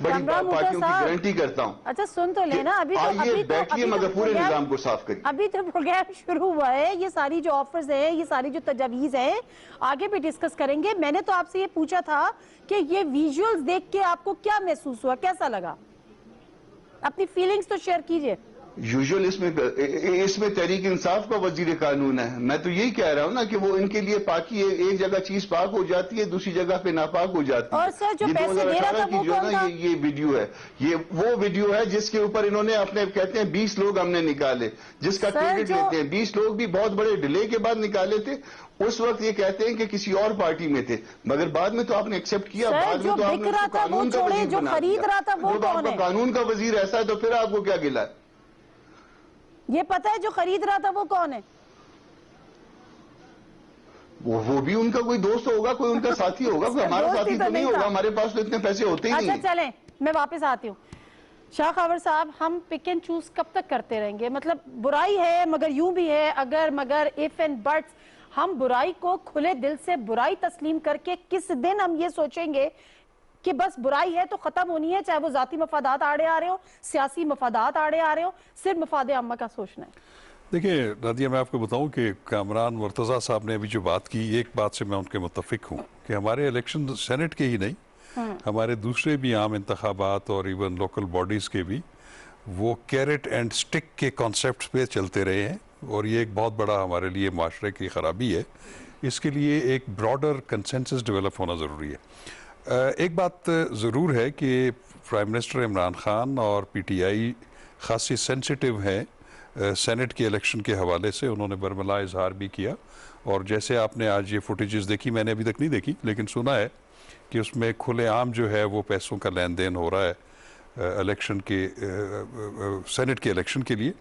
پارٹیوں کی گارنٹی کرتا ہوں. اچھا سن تو لینا, آئیے بیٹھیے مگر پورے نظام کو صاف کریے. ابھی تو پروگرام شروع ہوا ہے, یہ ساری جو آفرز ہیں, یہ ساری جو تجاویز ہیں آگے بھی ڈسکس کریں گے. میں نے تو آپ سے یہ پوچھا تھا کہ یہ ویژولز دیکھ کے آپ کو کیا محسوس ہوا, کیسا لگا, اپنی فیلنگز تو شیئر کیجئے. یوزول اس میں تحریک انصاف کا وزیر قانون ہے. میں تو یہی کہہ رہا ہوں نا کہ وہ ان کے لیے پاکی ہے, ایک جگہ چیز پاک ہو جاتی ہے, دوسری جگہ پہ ناپاک ہو جاتی ہے. اور سر جو پیسے دے رہا تھا وہ کون تھا؟ یہ ویڈیو ہے, یہ وہ ویڈیو ہے جس کے اوپر انہوں نے اپنے کہتے ہیں 20 لوگ ہم نے نکالے, جس کا کریڈٹ لیتے ہیں. 20 لوگ بھی بہت بڑے ڈیلے کے بعد نکالے تھے. اس وقت یہ کہتے ہیں کہ کسی اور پارٹی میں تھے, مگر بعد میں تو آپ نے ایکسپٹ کیا. بعد میں تو آپ نے اس کو قانون کا وزیر بنا دیا. جب آپ کا قانون کا وزیر ایسا ہے تو پھر آپ کو کیا گلا ہے؟ یہ پتہ ہے جو خرید رہا تھا وہ کون ہے؟ وہ بھی ان کا کوئی دوست ہوگا, کوئی ان کا ساتھی ہوگا, کوئی ہمارا ساتھی تو نہیں ہوگا. ہمارے پاس تو اتنے پیسے ہوتے ہی نہیں. اچھا چلیں, میں واپس آتی ہوں. شاہ خاور صاحب, ہم پک اینڈ چوز کب تک کرتے رہیں گے؟ مطلب برائی ہے مگر یوں بھی ہے, اگر مگر if and buts. ہم برائی کو کھلے دل سے برائی تسلیم کر کے کس دن ہم یہ سوچیں گے کہ بس برائی ہے تو ختم ہونی ہے, چاہے وہ ذاتی مفادات آڑے آ رہے ہو, سیاسی مفادات آڑے آ رہے ہو, صرف مفاد عامہ کا سوچنا ہے. دیکھیں نادیہ, میں آپ کو بتاؤں کہ کامران مرتضیٰ صاحب نے ابھی جو بات کی, ایک بات سے میں ان کے متفق ہوں کہ ہمارے الیکشن سینٹ کے ہی نہیں, ہمارے دوسرے بھی عام انتخابات اور ایون لوکل باڈیز کے بھی وہ کیرٹ اینڈ سٹک کے کانسیپٹس پہ چلتے رہے ہیں, اور یہ ایک بہت بڑا ہمارے لیے معاشرے کی خرابی ہے. اس کے لیے ایک براڈر کنسنسس ڈیولپ ہونا ضروری ہے. ایک بات ضرور ہے کہ پرائم منسٹر عمران خان اور پی ٹی آئی خاصی سینسٹیو ہیں سینٹ کے الیکشن کے حوالے سے. انہوں نے برملا اظہار بھی کیا, اور جیسے آپ نے آج یہ فوٹیجز دیکھی, میں نے ابھی تک نہیں دیکھی لیکن سنا ہے کہ اس میں کھلے عام جو ہے وہ پیسوں کا لین دین ہو رہا ہے الیکشن کے سینٹ کے الیکشن کے لیے.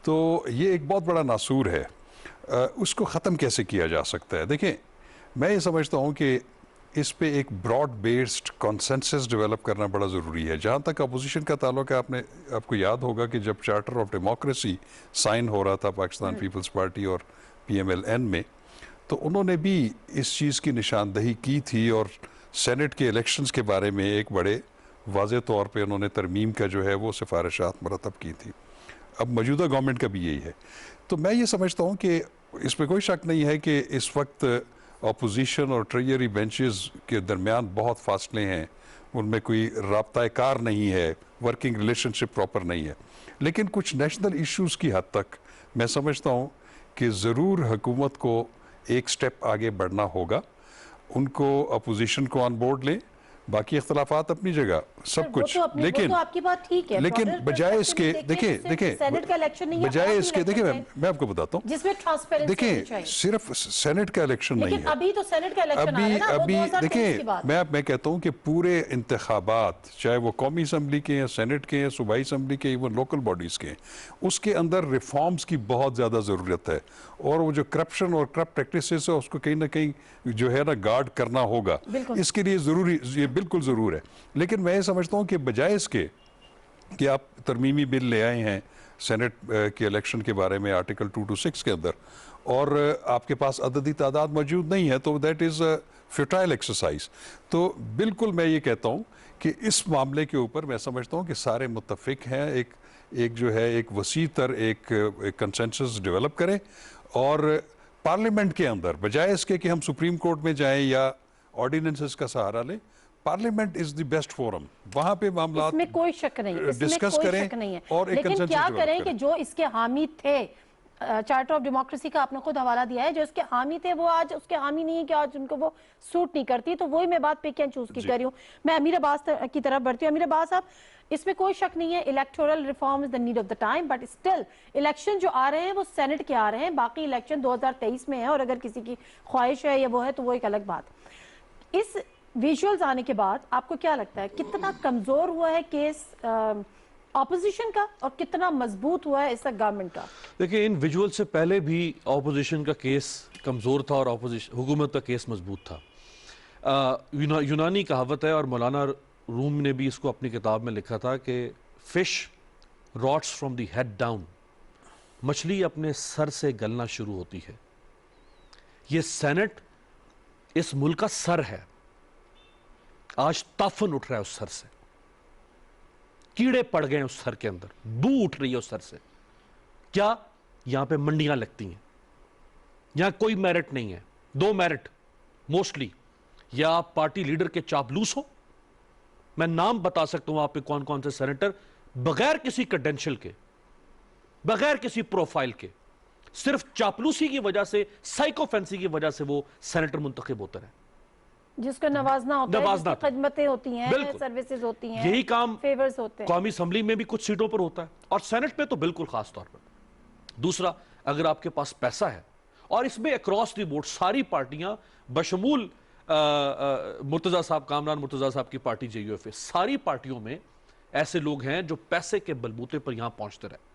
تو یہ ایک بہت بڑا ناسور ہے. اس کو ختم کیسے کیا جا سکتا ہے؟ دیکھیں, میں یہ سمجھتا ہوں کہ اس پہ ایک براڈ بیسڈ کنسنسس ڈیولپ کرنا بڑا ضروری ہے. جہاں تک اپوزیشن کا تعلق ہے, آپ کو یاد ہوگا کہ جب چارٹر آف ڈیموکریسی سائن ہو رہا تھا پاکستان پیپلز پارٹی اور پی ایم ایل این میں, تو انہوں نے بھی اس چیز کی نشاندہی کی تھی, اور سینٹ کے الیکشنز کے بارے میں ایک بڑے واضح طور پہ انہوں نے ترمیم کا جو ہے وہ سفارشات مرتب کی تھی. اب موجودہ گورنمنٹ کا بھی یہی ہے. تو میں یہ سمجھتا ہوں کہ اس میں کوئی شک نہیں ہے کہ اس وقت اپوزیشن اور ٹریجری بینچز کے درمیان بہت فاصلے ہیں, ان میں کوئی رابطہ کار نہیں ہے, ورکنگ ریلیشن شپ پراپر نہیں ہے. لیکن کچھ نیشنل ایشوز کی حد تک میں سمجھتا ہوں کہ ضرور حکومت کو ایک سٹیپ آگے بڑھنا ہوگا. ان کو اپوزیشن کو آن بورڈ لیں, باقی اختلافات اپنی جگہ سب کچھ, لیکن بجائے اس کے بجائے اس کے دیکھیں میں آپ کو بتاتا ہوں, دیکھیں صرف سینٹ کا الیکشن نہیں ہے ابھی تو سینٹ کا الیکشن آ رہا ہے ابھی دیکھیں میں کہتا ہوں کہ پورے انتخابات, چاہے وہ قومی اسمبلی کے ہیں, سینٹ کے ہیں, صوبائی اسمبلی کے, ایون لوکل باڈیز کے ہیں, اس کے اندر ریفارمز کی بہت زیادہ ضرورت ہے. اور وہ جو کرپشن اور کرپٹ پریکٹسز ہے اس کو کہیں نہ کہیں جو ہے نا گارڈ کرنا ہوگا. اس کے لیے ضروری, یہ بالکل ضرور ہے. لیکن میں یہ سمجھتا ہوں کہ بجائے اس کے کہ آپ ترمیمی بل لے آئے ہیں سینٹ کے الیکشن کے بارے میں آرٹیکل 226 کے اندر, اور آپ کے پاس عددی تعداد موجود نہیں ہے, تو دیٹ از فیوٹائل ایکسرسائز. تو بالکل میں یہ کہتا ہوں کہ اس معاملے کے اوپر میں سمجھتا ہوں کہ سارے متفق ہیں, ایک جو ہے ایک وسیع تر ایک کنسنسس ڈیولپ کریں, اور پارلیمنٹ کے اندر بجائے اس کے کہ ہم سپریم کورٹ میں جائیں یا آرڈیننسز کا سہارا لیں, parliament is the best forum, وہاں پہ معاملات اس میں کوئی شک نہیں, ڈسکس کریں اور ایک لیکن کیا کریں کہ کنسنسس جو اس کے حامی تھے, چارٹر آف ڈیموکریسی کا آپ نے خود حوالہ دیا ہے, جو اس کے حامی تھے وہ آج اس کے حامی نہیں ہے کہ آج ان کو وہ سوٹ نہیں کرتی. تو وہی میں بات پک اینڈ چوز کی کر رہی ہوں. میں امیر عباس کی طرف بڑھتی ہوں. امیر عباس صاحب, اس میں کوئی شک نہیں ہے electoral reform is the need of the time, but still election جو آ رہے ہیں وہ سینٹ کے آ رہے ہیں, باقی الیکشن 2023 میں ہے, اور اگر کسی کی خواہش ہے یا وہ ہے تو وہ ایک الگ بات. اس ویژولز آنے کے بعد آپ کو کیا لگتا ہے کتنا کمزور ہوا ہے کیس اپوزیشن کا, اور کتنا مضبوط ہوا ہے اس تک گورنمنٹ کا؟ دیکھیں ان ویژول سے پہلے بھی اپوزیشن کا کیس کمزور تھا اور حکومت کا کیس مضبوط تھا. یونانی کہاوت ہے, اور مولانا روم نے بھی اس کو اپنی کتاب میں لکھا تھا کہ fish rots from the head down, مچھلی اپنے سر سے گلنا شروع ہوتی ہے. یہ سینٹ اس ملک کا سر ہے, آج تافن اٹھ رہا ہے اس سر سے, کیڑے پڑ گئے ہیں اس سر کے اندر, بو اٹھ رہی ہے اس سر سے. کیا یہاں پہ منڈیاں لگتی ہیں, یہاں کوئی میرٹ نہیں ہے. دو میرٹ موسٹلی, یا آپ پارٹی لیڈر کے چاپلوس ہو, میں نام بتا سکتا ہوں آپ پہ کون کون سے سینیٹر بغیر کسی کریڈینشل کے, بغیر کسی پروفائل کے, صرف چاپلوسی کی وجہ سے, سائیکو فینسی کی وجہ سے وہ سینیٹر منتخب ہوتے رہے, جس کو نوازنا ہوتا ہے, جس کی خدمتیں ہوتی ہیں, سروسز ہوتی ہیں, یہی کام فیورز ہوتے ہیں. قومی اسمبلی میں بھی کچھ سیٹوں پر ہوتا ہے, اور سینٹ پہ تو بالکل خاص طور پر. دوسرا, اگر آپ کے پاس پیسہ ہے, اور اس میں اکراس دی بورڈ ساری پارٹیاں بشمول مرتضیٰ صاحب, کامران مرتضیٰ صاحب کی party J U F A, ساری پارٹیوں میں ایسے لوگ ہیں جو پیسے کے بلبوتے پر یہاں پہنچتے رہے.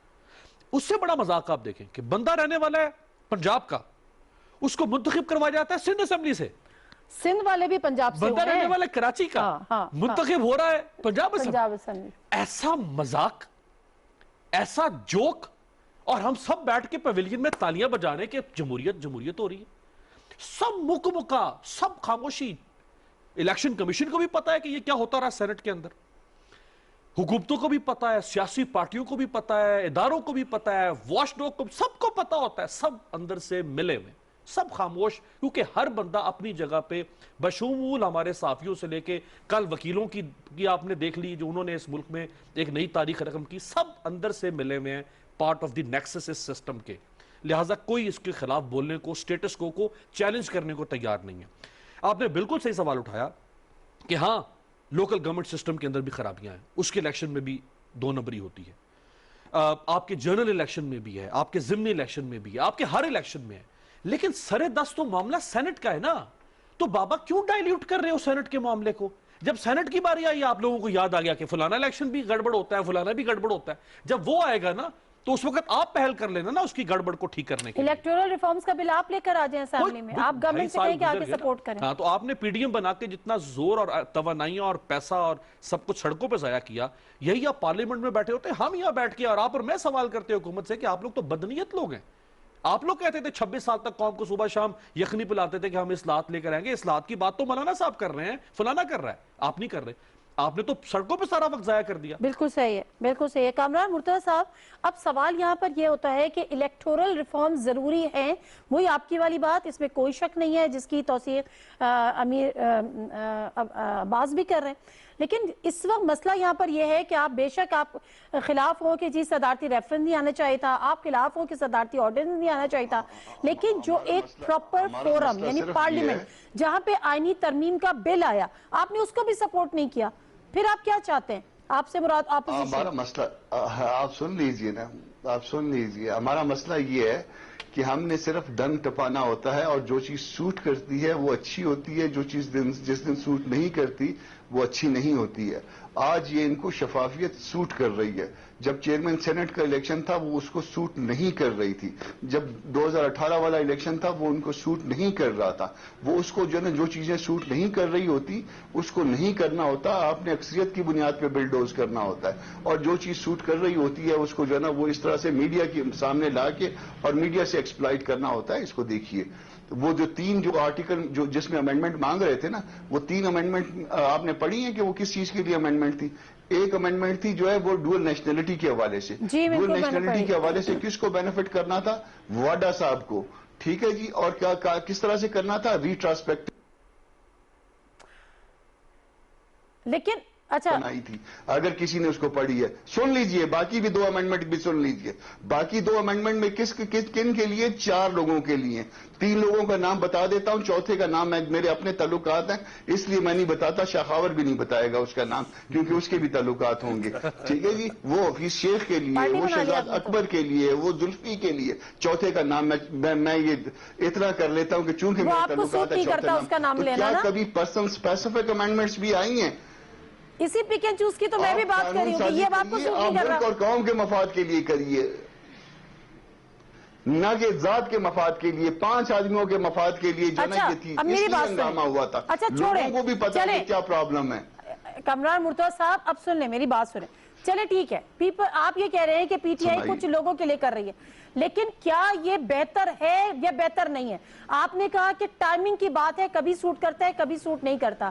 اس سے بڑا مذاق آپ دیکھیں کہ بندہ رہنے والا ہے پنجاب کا, اس کو منتخب کروایا جاتا ہے سندھ اسمبلی سے. سندھ والے بھی پنجاب سے بندہ رہنے والا کراچی کا منتخب ہو رہا ہے پنجاب اسمبلی. ایسا مذاق, ایسا جوک, اور ہم سب بیٹھ کے پیویلین میں تالیاں بجانے کہ جمہوریت جمہوریت ہو رہی ہے. سب مکہ سب خاموشی. الیکشن کمیشن کو بھی پتا ہے کہ یہ کیا ہوتا رہا سینٹ کے اندر, حکومتوں کو بھی پتا ہے, سیاسی پارٹیوں کو بھی پتا ہے, اداروں کو بھی پتا ہے, واش ڈاگ کو, سب کو پتا ہوتا ہے. سب اندر سے ملے ہوئے, سب خاموش, کیونکہ ہر بندہ اپنی جگہ پہ, بشمول ہمارے صحافیوں سے لے کے کل وکیلوں کی آپ نے دیکھ لی جو انہوں نے اس ملک میں ایک نئی تاریخ رقم کی, سب اندر سے ملے ہوئے ہیں, پارٹ آف دی نیکسس اس سسٹم کے. لہٰذا کوئی اس کے خلاف بولنے کو, سٹیٹس کو چیلنج کرنے کو تیار نہیں ہے. آپ نے بالکل صحیح سوال اٹھایا کہ ہاں لوکل گورنمنٹ سسٹم کے اندر بھی خرابیاں ہیں, اس کے الیکشن میں بھی دو نمبری ہوتی ہے, آپ کے جنرل الیکشن میں بھی ہے, آپ کے ضمنی الیکشن میں بھی ہے, آپ کے ہر الیکشن میں ہے. لیکن سرے دست تو معاملہ سینٹ کا ہے نا, تو بابا کیوں ڈائلیوٹ کر رہے ہو سینٹ کے معاملے کو؟ جب سینٹ کی باری آئی آپ لوگوں کو یاد آ گیا کہ فلانا الیکشن بھی گڑبڑ ہوتا ہے, فلانا بھی گڑبڑ ہوتا ہے. جب وہ آئے گا نا تو اس وقت آپ پہل کر لینا نا اس کی گڑبڑ کو ٹھیک کرنے کے لیے. الیکٹورل ریفارمز کا بل آپ لے کر آ جائیں اسمبلی میں, آپ گورنمنٹ سے کہیں کہ آگے سپورٹ کریں. ہاں, تو آپ نے پی ڈی ایم بنا کے جتنا زور اور توانائیاں اور پیسہ اور سب کچھ سڑکوں پہ ضائع کیا, یہی آپ پارلیمنٹ میں بیٹھے ہوتے, ہم یہاں بیٹھ کے اور آپ اور میں سوال کرتے حکومت سے کہ آپ لوگ تو بدنیت لوگ ہیں. آپ لوگ کہتے تھے 26 سال تک قوم کو صبح شام یخنی پلاتے تھے کہ ہم اصلاحات لے کر آئیں گے. اصلاحات کی بات تو مولانا صاحب کر رہے ہیں, فلانا کر رہا ہے, آپ نہیں کر رہے. آپ نے تو سڑکوں پہ سارا وقت ضائع کر دیا. بالکل صحیح ہے, بالکل صحیح ہے. کامران مرتضیٰ صاحب, اب سوال یہاں پر یہ ہوتا ہے کہ الیکٹورل ریفارم ضروری ہیں, وہی آپ کی والی بات, اس میں کوئی شک نہیں ہے, جس کی توثیق امیر عباس بھی کر رہے ہیں. لیکن اس وقت مسئلہ یہاں پر یہ ہے کہ آپ بے شک آپ خلاف ہوں کہ جی صدارتی ریفرنس نہیں آنا چاہیے تھا, آپ خلاف ہوں کہ صدارتی آرڈیننس نہیں آنا چاہیے تھا, لیکن جو ایک پراپر فورم یعنی پارلیمنٹ جہاں پہ آئینی ترمیم کا بل آیا, آپ نے اس کو بھی سپورٹ نہیں کیا. پھر آپ کیا چاہتے ہیں؟ آپ سے مراد اپوزیشن. ہمارا مسئلہ آپ سن لیجئے نا, آپ سن لیجئے. ہمارا مسئلہ یہ ہے کہ ہم نے صرف ڈنگ ٹپانا ہوتا ہے, اور جو چیز سوٹ کرتی ہے وہ اچھی ہوتی ہے, جو چیز جس دن سوٹ نہیں کرتی وہ اچھی نہیں ہوتی ہے. آج یہ ان کو شفافیت سوٹ کر رہی ہے. جب چیئرمین سینٹ کا الیکشن تھا وہ اس کو سوٹ نہیں کر رہی تھی. جب 2018 والا الیکشن تھا وہ ان کو سوٹ نہیں کر رہا تھا. وہ اس کو جو چیزیں سوٹ نہیں کر رہی ہوتی اس کو نہیں کرنا ہوتا, آپ نے اکثریت کی بنیاد پہ بلڈوز کرنا ہوتا ہے. اور جو چیز سوٹ کر رہی ہوتی ہے اس کو جو ہے نا وہ اس طرح سے میڈیا کے سامنے لا کے اور میڈیا سے ایکسپلائٹ کرنا ہوتا ہے. اس کو دیکھیے, وہ جو 3 جو آرٹیکل جس میں امینڈمنٹ مانگ رہے تھے نا, وہ 3 امینڈمنٹ آپ نے پڑھی ہیں کہ وہ کس چیز کے لیے امینڈمنٹ تھی. ایک امینڈمنٹ تھی جو ہے وہ ڈوئل نیشنلٹی کے حوالے سے, ڈوئل نیشنلٹی کے حوالے سے کس کو بینیفٹ کرنا تھا؟ واڈا صاحب کو, ٹھیک ہے جی. اور کیا کس طرح سے کرنا تھا؟ ریٹراسپیکٹ. لیکن اچھا بنائی تھی, اگر کسی نے اس کو پڑھی ہے سن لیجئے. باقی بھی 2 امینڈمنٹ بھی سن لیجئے. باقی 2 امینڈمنٹ میں کن کے لیے؟ 4 لوگوں کے لیے. 3 لوگوں کا نام بتا دیتا ہوں, چوتھے کا نام میرے اپنے تعلقات ہیں اس لیے میں نہیں بتاتا. شاخاور بھی نہیں بتائے گا اس کا نام کیونکہ اس کے بھی تعلقات ہوں گے, ٹھیک ہے جی. وہ حفیظ شیخ کے لیے, وہ شہزاد اکبر کے لیے, وہ زلفی کے لیے. چوتھے کا نام میں یہ اتنا کر لیتا ہوں کہ چونکہ میرے تعلقات ہے چوتھے نام. تو کیا کبھی پرسنل اسپیسیفک امینڈمنٹس بھی آئی ہیں؟ اسی پک اینڈ چوز کی تو میں بھی بات کر رہی ہوں کہ یہ آپ کو سوٹ نہیں کر رہا. اور قوم کے مفاد کے لیے کریے, نہ کہ ذات کے مفاد کے لیے, 5 آدمیوں کے مفاد کے لیے. اچھا, اب میری بات ہنگامہ ہوا تھا. اچھا چھوڑیں, لوگوں کو بھی پتا ہے کیا پرابلم ہے. کامران مرتضیٰ صاحب اب سن لیں, میری بات سنیں. چلے ٹھیک ہے, آپ یہ کہہ رہے ہیں کہ پی ٹی آئی کچھ لوگوں کے لیے کر رہی ہے, لیکن کیا یہ بہتر ہے یا بہتر نہیں ہے؟ آپ نے کہا کہ ٹائمنگ کی بات ہے, کبھی سوٹ کرتا ہے کبھی سوٹ نہیں کرتا.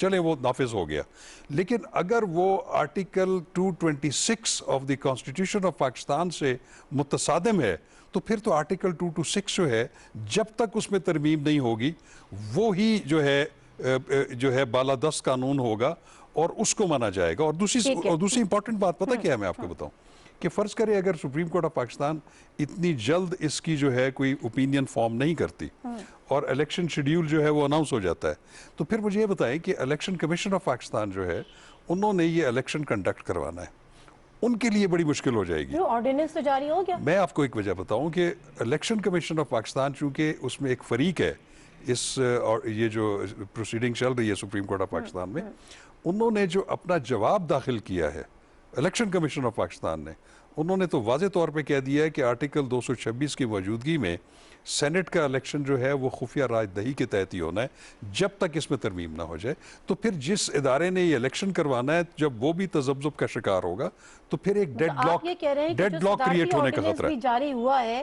چلے وہ نافذ ہو گیا. لیکن اگر وہ article 226 of the constitution of Pakistan سے متصادم ہے تو پھر تو آرٹیکل 226 جو ہے جب تک اس میں ترمیم نہیں ہوگی وہی جو ہے بالادست قانون ہوگا اور اس کو مانا جائے گا. اور دوسری امپورٹنٹ بات پتہ کیا ہے میں آپ کو بتاؤں کہ فرض کرے اگر سپریم کورٹ آف پاکستان اتنی جلد اس کی جو ہے کوئی اوپینین فارم نہیں کرتی اور الیکشن شیڈیول جو ہے وہ اناؤنس ہو جاتا ہے تو پھر مجھے یہ بتائیں کہ الیکشن کمیشن آف پاکستان جو ہے انہوں نے یہ الیکشن کنڈکٹ کروانا ہے, ان کے لیے بڑی مشکل ہو جائے گی. آرڈیننس تو جاری ہو گیا. میں آپ کو ایک وجہ بتاؤں کہ الیکشن کمیشن آف پاکستان چونکہ اس میں ایک فریق ہے یہ جو پروسیڈنگ چل رہی ہے سپریم کورٹ آف پاکستان میں, انہوں نے جو اپنا جواب داخل کیا ہے الیکشن کمیشن آف پاکستان نے, انہوں نے تو واضح طور پہ کہہ دیا ہے کہ آرٹیکل 226 کی موجودگی میں سینٹ کا الیکشن جو ہے وہ خفیہ راج دہی کے تحت ہی ہونا ہے جب تک اس میں ترمیم نہ ہو جائے. تو پھر جس ادارے نے یہ الیکشن کروانا ہے جب وہ بھی تذبذب کا شکار ہوگا تو پھر ایک ڈیڈ لاک کریٹ ہونے کا خطرہ ہے. جاری ہوا ہے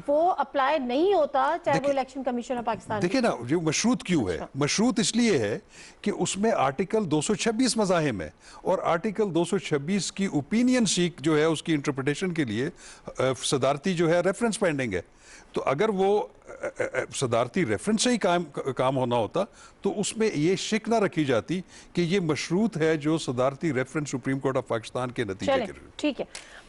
وہ اپلائی نہیں ہوتا چاہے وہ الیکشن کمیشن آف پاکستان. دیکھیں نا جو مشروط کیوں ہے, مشروط اس لیے ہے کہ اس میں آرٹیکل 226 مزاحم ہے اور آرٹیکل 226 کی اوپینین سیک جو ہے اس کی انٹرپریٹیشن کے لیے صدارتی جو ہے ریفرنس پینڈنگ ہے. تو اگر وہ صدارتی ریفرنس سے ہی کام ہونا ہوتا تو اس میں یہ شک نہ رکھی جاتی کہ یہ مشروط ہے جو صدارتی reference supreme court of Pakistan کے نتیجے کے. ٹھیک ہے,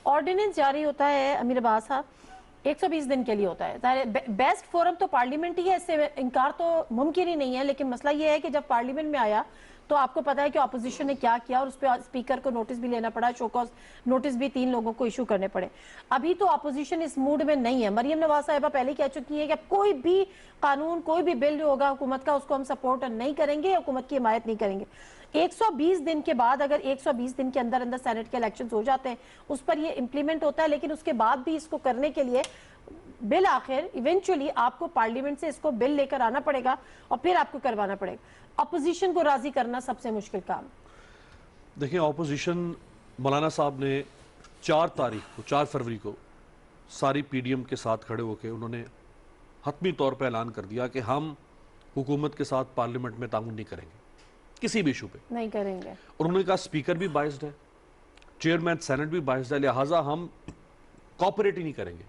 آرڈیننس جاری ہوتا ہے امیر عباس صاحب 120 دن کے لیے ہوتا ہے. بیسٹ فورم تو پارلیمنٹ ہی ہے, اس سے انکار تو ممکن ہی نہیں ہے, لیکن مسئلہ یہ ہے کہ جب پارلیمنٹ میں آیا تو آپ کو پتا ہے کہ اپوزیشن نے کیا کیا اور اس پہ اسپیکر کو نوٹس بھی لینا پڑا, شو کاز نوٹس بھی 3 لوگوں کو ایشو کرنے پڑے. ابھی تو اپوزیشن اس موڈ میں نہیں ہے. مریم نواز صاحبہ پہلے کہہ چکی ہیں کہ کوئی بھی قانون کوئی بھی بل جو ہوگا حکومت کا اس کو ہم سپورٹ نہیں کریں گے, حکومت کی حمایت نہیں کریں گے. 120 دن کے بعد اگر 120 دن کے اندر سینٹ کے الیکشنز ہو جاتے ہیں اس پر یہ امپلیمنٹ ہوتا ہے, لیکن اس کے بعد بھی اس کو کرنے کے لیے بالآخر ایونچولی آپ کو پارلیمنٹ سے اس کو بل لے کر آنا پڑے گا اور پھر آپ کو کروانا پڑے گا. اپوزیشن کو راضی کرنا سب سے مشکل کام. دیکھیں اپوزیشن مولانا صاحب نے 4 فروری کو ساری پی ڈی ایم کے ساتھ کھڑے ہو کے انہوں نے حتمی طور پہ اعلان کر دیا کہ ہم حکومت کے ساتھ پارلیمنٹ میں تعاون نہیں کریں گے, کسی بھی ایشو پہ نہیں کریں گے. اور انہوں نے کہا اسپیکر بھی بائسڈ ہے, چیئرمین سینٹ بھی بائسڈ ہے, لہٰذا ہم کوآپریٹ ہی نہیں کریں گے.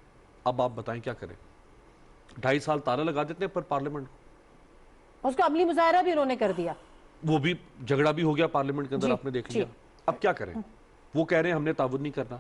اب آپ بتائیں کیا کریں, 2.5 سال تالا لگا دیتے ہیں پر پارلیمنٹ کو. اس کا عملی مظاہرہ بھی انہوں نے کر دیا, وہ بھی جھگڑا بھی ہو گیا پارلیمنٹ کے اندر, آپ نے دیکھ لیا. اب کیا کریں, وہ کہہ رہے ہیں ہم نے تعاون نہیں کرنا.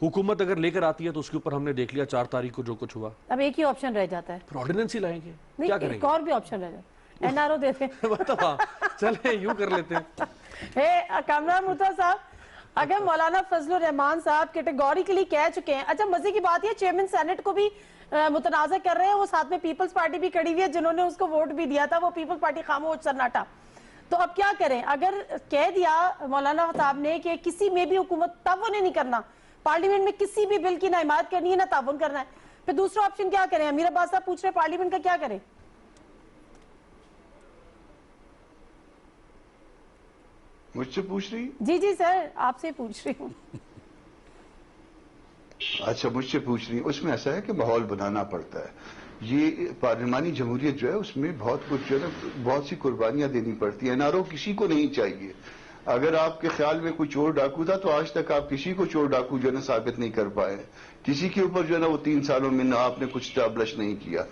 حکومت اگر لے کر آتی ہے تو اس کے اوپر ہم نے دیکھ لیا 4 تاریخ کو جو کچھ ہوا. اب ایک ہی آپشن رہ جاتا ہے, پھر آرڈیننس ہی لائیں گے. کیا کریں گے, ایک اور بھی آپشن رہ جاتا ہے, این آر او دیتے ہیں. چلیں یوں کر لیتے ہیں. کامران مرتضیٰ صاحب, اگر مولانا فضل الرحمان صاحب کیٹیگوریکلی کہہ چکے ہیں, اچھا مزے کی بات یہ چیئرمین سینٹ کو بھی متنازع کر رہے ہیں, وہ ساتھ میں پیپلز پارٹی بھی کھڑی ہوئی ہے جنہوں نے اس کو ووٹ بھی دیا تھا, وہ پیپلز پارٹی خاموش سناٹا. تو اب کیا کریں, اگر کہہ دیا مولانا صاحب نے کہ کسی میں بھی حکومت تعاون نہیں کرنا, پارلیمنٹ میں کسی بھی بل کی نہ حمایت کرنی ہے نہ تعاون کرنا ہے, پھر دوسرا آپشن کیا کریں؟ امیر عباس صاحب پوچھ رہے پارلیمنٹ کا کیا کریں؟ مجھ سے پوچھ رہی؟ جی سر آپ سے پوچھ رہی ہوں. اچھا مجھ سے پوچھ رہی ہیں. اس میں ایسا ہے کہ ماحول بنانا پڑتا ہے. یہ پارلیمانی جمہوریت جو ہے اس میں بہت کچھ جو ہے بہت سی قربانیاں دینی پڑتی ہیں. NRO کسی کو نہیں چاہیے. اگر آپ کے خیال میں کوئی چور ڈاکو تھا تو آج تک آپ کسی کو چور ڈاکو جو ہے نا ثابت نہیں کر پائے. کسی کے اوپر جو ہے نا وہ 3 سالوں میں نہ آپ نے کچھ اسٹیبلش نہیں کیا.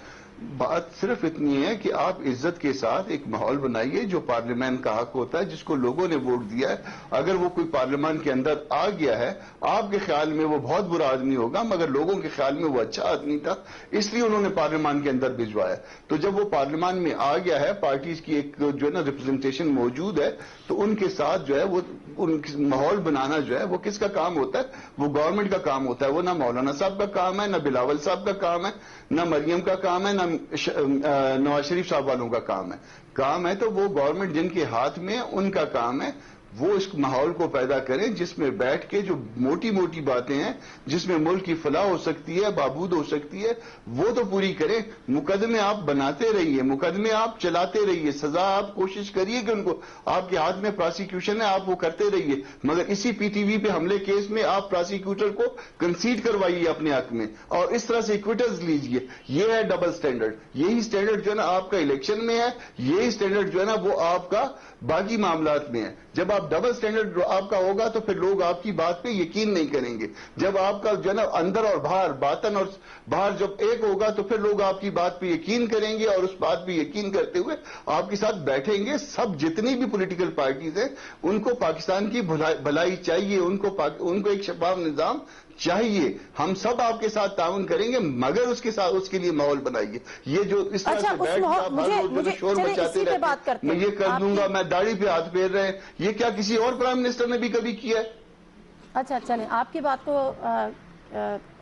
بات صرف اتنی ہے کہ آپ عزت کے ساتھ ایک ماحول بنائیے جو پارلیمان کا حق ہوتا ہے, جس کو لوگوں نے ووٹ دیا ہے. اگر وہ کوئی پارلیمان کے اندر آ گیا ہے, آپ کے خیال میں وہ بہت برا آدمی ہوگا مگر لوگوں کے خیال میں وہ اچھا آدمی تھا, اس لیے انہوں نے پارلیمان کے اندر بھجوایا. تو جب وہ پارلیمان میں آ گیا ہے, پارٹیز کی ایک جو ہے نا ریپرزنٹیشن موجود ہے, تو ان کے ساتھ جو ہے وہ ماحول بنانا جو ہے وہ کس کا کام ہوتا ہے؟ وہ گورنمنٹ کا کام ہوتا ہے. وہ نہ مولانا صاحب کا کام ہے, نہ بلاول صاحب کا کام ہے, نہ مریم کا کام ہے, نہ نواز شریف صاحب والوں کا کام ہے. تو وہ گورنمنٹ جن کے ہاتھ میں ان کا کام ہے. وہ اس ماحول کو پیدا کریں جس میں بیٹھ کے جو موٹی موٹی باتیں ہیں جس میں ملک کی فلاح ہو سکتی ہے، بہبود ہو سکتی ہے، وہ تو پوری کریں۔ مقدمے آپ بناتے رہیے، مقدمے آپ چلاتے رہیے، سزا آپ کوشش کریے کہ ان کو، آپ کے ہاتھ میں پراسیکیوشن ہے، آپ وہ کرتے رہیے، مگر اسی پی ٹی وی پہ حملے کیس میں آپ پراسیکیوٹر کو کنسیڈ کروائیے اپنے حق میں اور اس طرح سے ایکویٹرز لیجئے۔ یہ ہے ڈبل سٹینڈرڈ، یہی سٹینڈرڈ جو ہے نا آپ کا الیکشن میں ہے، یہی سٹینڈرڈ جو ہے نا وہ آپ کا باقی معاملات میں ہے۔ جب آپ ڈبل سٹینڈرڈ آپ کا ہوگا تو پھر لوگ آپ کی بات پہ یقین نہیں کریں گے۔ جب آپ کا جو ہے نا اندر اور باہر، باطن اور باہر جب ایک ہوگا تو پھر لوگ آپ کی بات پہ یقین کریں گے اور اس بات پہ یقین کرتے ہوئے آپ کے ساتھ بیٹھیں گے۔ سب جتنی بھی پولیٹیکل پارٹیز ہیں ان کو پاکستان کی بھلائی چاہیے، ان کو ایک شفاف نظام چاہیے۔ ہم سب آپ کے ساتھ تعاون کریں گے مگر اس کے لیے ماحول بنائیے۔ یہ جو اس طرح سے بیٹھ کے آپ ہر روز جو شور مچاتے رہتے ہیں، میں یہ کر دوں گا، میں داڑھی پہ ہاتھ پھیر رہے ہیں، یہ کیا کسی اور پرائم منسٹر نے بھی کبھی کیا ہے؟ اچھا چلیں، آپ کی بات کو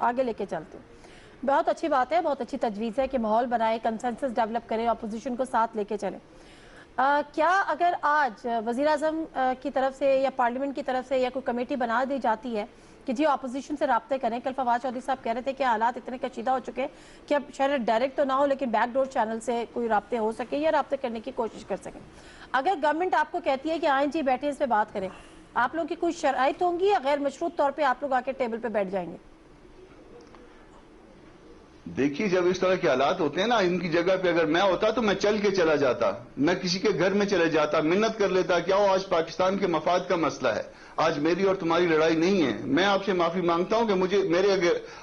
آگے لے کے چلتے ہیں۔ بہت اچھی بات ہے، بہت اچھی تجویز ہے کہ ماحول بنائے، کنسنسس ڈیولپ کریں، اپوزیشن کو ساتھ لے کے چلیں۔ کیا اگر آج وزیر اعظم کی طرف سے یا پارلیمنٹ کی طرف سے یا کوئی کمیٹی بنا دی جاتی ہے کہ جی اپوزیشن سے رابطے کریں؟ کل فواد چودھری صاحب کہہ رہے تھے کہ حالات اتنے کشیدہ ہو چکے کہ اب شاید ڈائریکٹ تو نہ ہو لیکن بیک ڈور چینل سے کوئی رابطے ہو سکے یا رابطے کرنے کی کوشش کر سکیں۔ اگر گورنمنٹ آپ کو کہتی ہے کہ آئیں جی بیٹھیں اس پہ بات کریں، آپ لوگوں کی کوئی شرائط ہوں گی یا غیر مشروط طور پہ آپ لوگ آ کے ٹیبل پہ بیٹھ جائیں گے؟ دیکھیے جب اس طرح کے حالات ہوتے ہیں نا، ان کی جگہ پہ اگر میں ہوتا تو میں چل کے چلا جاتا، میں کسی کے گھر میں چلے جاتا، منت کر لیتا کہ آؤ آج پاکستان کے مفاد کا مسئلہ ہے، آج میری اور تمہاری لڑائی نہیں ہے، میں آپ سے معافی مانگتا ہوں کہ میرے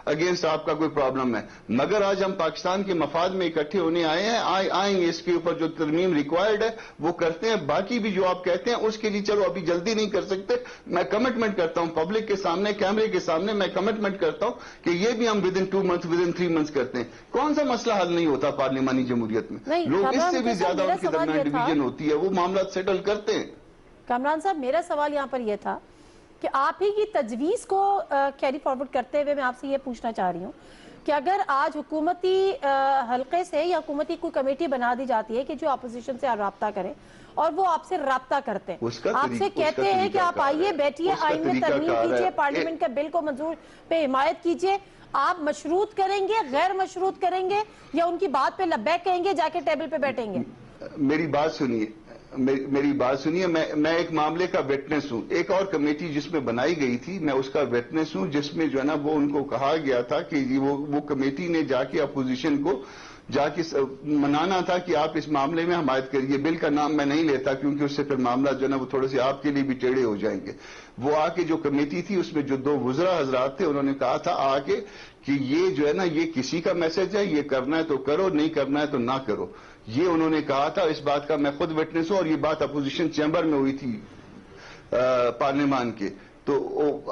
اگینسٹ آپ کا کوئی پرابلم ہے، مگر آج ہم پاکستان کے مفاد میں اکٹھے ہونے آئے ہیں، آئیں گے، اس کے اوپر جو ترمیم ریکوائرڈ ہے وہ کرتے ہیں، باقی بھی جو آپ کہتے ہیں اس کے لیے چلو ابھی جلدی نہیں کر سکتے، میں کمٹمنٹ کرتا ہوں پبلک کے سامنے، کیمرے کے سامنے میں کمٹمنٹ کرتا ہوں کہ یہ بھی ہم ودن 2 منتھ ودن 3 منتھ کرتے ہیں۔ کون سا مسئلہ حل نہیں ہوتا پارلیمانی جمہوریت میں؟ لوگ اس سے بھی زیادہ ان کے درمیان ڈویژن ہوتی ہے، وہ معاملات سیٹل کرتے ہیں۔ کامران صاحب میرا سوال یہاں پر یہ تھا کہ آپ ہی کی تجویز کو کیری فارورڈ کرتے ہوئے میں آپ سے یہ پوچھنا چاہ رہی ہوں کہ اگر آج حکومتی حلقے سے یا حکومتی کوئی کمیٹی بنا دی جاتی ہے کہ جو اپوزیشن سے رابطہ کرے اور وہ آپ سے رابطہ کرتے ہیں، آپ سے کہتے ہیں کہ آپ آئیے بیٹھیے، آئین میں ترمیم کیجئے، پارلیمنٹ کے بل کو منظور پہ حمایت کیجئے، آپ مشروط کریں گے، غیر مشروط کریں گے یا ان کی بات پہ لبیک کہیں گے، جا کے ٹیبل پہ بیٹھیں گے؟ میری بات سنیے، میں ایک معاملے کا وٹنس ہوں، ایک اور کمیٹی جس میں بنائی گئی تھی میں اس کا وٹنس ہوں، جس میں جو ہے نا وہ ان کو کہا گیا تھا کہ وہ کمیٹی نے جا کے اپوزیشن کو جا کے منانا تھا کہ آپ اس معاملے میں حمایت کریے۔ بل کا نام میں نہیں لیتا کیونکہ اس سے پھر معاملہ جو ہے نا وہ تھوڑے سے آپ کے لیے بھی ٹیڑھے ہو جائیں گے۔ وہ آ کے جو کمیٹی تھی اس میں جو 2 وزراء حضرات تھے انہوں نے کہا تھا آ کے کہ یہ جو ہے نا یہ کسی کا میسج ہے، یہ کرنا ہے تو کرو، نہیں کرنا ہے تو نہ کرو، یہ انہوں نے کہا تھا۔ اس بات کا میں خود وٹنس ہوں اور یہ بات اپوزیشن چیمبر میں ہوئی تھی پارلیمان کے۔ تو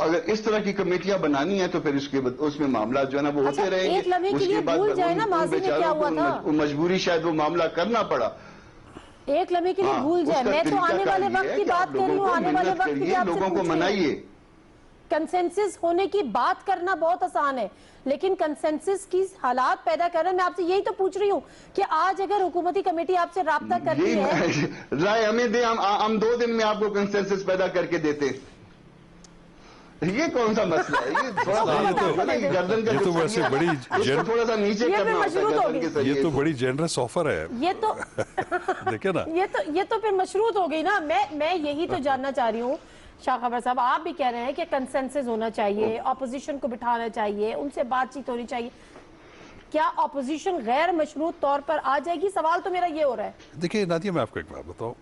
اگر اس طرح کی کمیٹیاں بنانی ہیں تو پھر اس میں معاملات جو ہے نا وہ ہوتے رہیں گے۔ ایک لمحے کے لیے بھول جائے نا ماضی میں کیا ہوا تھا، مجبوری شاید وہ معاملہ کرنا پڑا، ایک لمحے کے لیے بھول جائے۔ میں تو آنے والے وقت کی بات کر رہی ہوں، آنے والے وقت کی آپ سے لوگوں کو منائیے۔ کنسنسس ہونے کی بات کرنا بہت آسان ہے لیکن کنسنسس کی حالات پیدا کرنا، میں آپ سے یہی تو پوچھ رہی ہوں کہ آج اگر حکومتی کمیٹی آپ سے رابطہ کرتی ہے، رائے ہمیں دیں، ہم 2 دن میں آپ کو کنسنسس پیدا کر کے دیتے ہیں۔ یہ کون سا مسئلہ ہے؟ یہ تھوڑا گردن کا یہ تو ویسے بڑی تھوڑا سا نیچے کرنا ہوتا ہے گردن کے ساتھ۔ یہ تو بڑی جنرس آفر ہے، یہ تو دیکھیں نا، یہ تو پھر مشروط ہو گئی نا۔ میں یہی تو جاننا چاہ رہی ہوں شاہ خبر صاحب، آپ بھی کہہ رہے ہیں کہ کنسنسس ہونا چاہیے، اپوزیشن کو بٹھانا چاہیے، ان سے بات چیت ہونی چاہیے، کیا اپوزیشن غیر مشروط طور پر آ جائے گی؟ سوال تو میرا یہ ہو رہا ہے۔ دیکھیں نادیہ میں آپ کو ایک بات بتاؤں،